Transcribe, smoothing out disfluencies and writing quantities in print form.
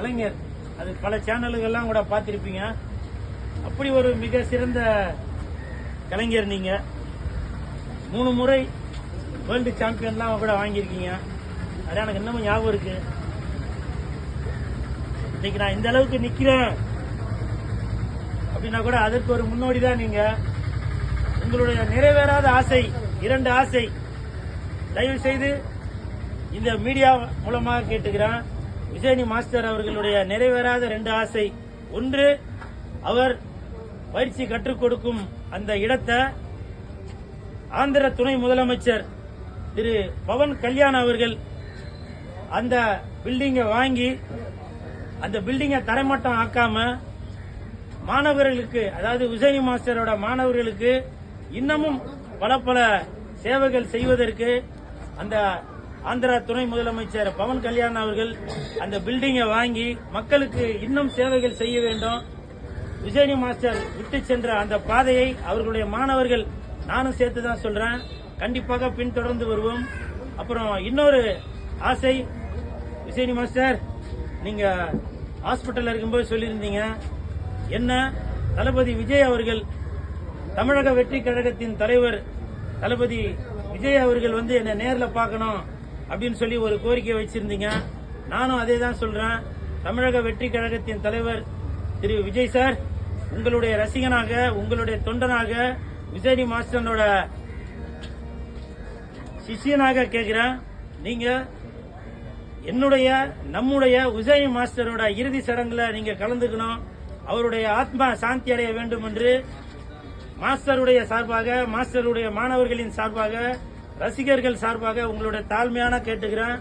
கலைஞர். அது பல சேனல்கள்லாம் கூட பார்த்திருப்பீங்க. அப்படி ஒரு மிக சிறந்த கலைஞர் நீங்க. 3 முறை வேர்ல்டு சாம்பியன்லாம் கூட வாங்கியிருக்கீங்க. அது எனக்கு இன்னமும் ஞாபகம் இருக்கு. இன்னைக்கு நான் இந்த அளவுக்கு நிக்கிறேன் அப்படின்னா கூட அதற்கு ஒரு முன்னோடி தான் நீங்க. உங்களுடைய நிறைவேறாத ஆசை, 2 ஆசை, தயவு செய்து இந்த மீடியா மூலமாக கேட்டுக்கிறேன். விஜயனி மாஸ்டர் அவர்களுடைய நிறைவேறாத 2 ஆசை. ஒன்று, அவர் பயிற்சி கற்றுக் கொடுக்கும் அந்த இடத்தை ஆந்திர துணை முதலமைச்சர் திரு பவன் கல்யாண் அவர்கள் அந்த பில்டிங்கை வாங்கி அந்த பில்டிங்கை தரைமட்டம் ஆக்காம மாணவர்களுக்கு, அதாவது விஜயனி மாஸ்டரோட மாணவர்களுக்கு இன்னமும் பல சேவைகள் செய்வதற்கு அந்த ஆந்திர துணை முதலமைச்சர் பவன் கல்யாண் அவர்கள் அந்த பில்டிங்கை வாங்கி மக்களுக்கு இன்னும் சேவைகள் செய்ய வேண்டும். விஜயனி மாஸ்டர் விட்டு சென்ற அந்த பாதையை அவர்களுடைய மாணவர்கள், நானும் சேர்த்து தான் சொல்றேன், கண்டிப்பாக பின்தொடர்ந்து வருவோம். அப்புறம் இன்னொரு ஆசை, விஜயனி மாஸ்டர், நீங்க ஹாஸ்பிட்டல் இருக்கும்போது சொல்லியிருந்தீங்க, என்ன தளபதி விஜய் அவர்கள், தமிழக வெற்றி கழகத்தின் தலைவர் தளபதி விஜய் அவர்கள் வந்து என்ன நேர்ல பார்க்கணும் அப்படின்னு சொல்லி ஒரு கோரிக்கை வச்சிருந்தீங்க. நானும் அதே தான் சொல்றேன். தமிழக வெற்றி கழகத்தின் தலைவர் திரு விஜய் சார், உங்களுடைய ரசிகனாக, உங்களுடைய தொண்டனாக, விஜயனி மாஸ்டரோட சிஷியனாக கேட்கிறேன். நீங்க நம்முடைய விஜயனி மாஸ்டரோட இறுதி சடங்குல நீங்க கலந்துக்கணும். அவருடைய ஆத்மா சாந்தி அடைய வேண்டும் என்று மாஸ்டருடைய சார்பாக, மாஸ்டருடைய மாணவர்களின் சார்பாக, ரசிகர்கள் சார்பாக உங்களுடைய தாழ்மையான கேட்டுக்கிறேன்.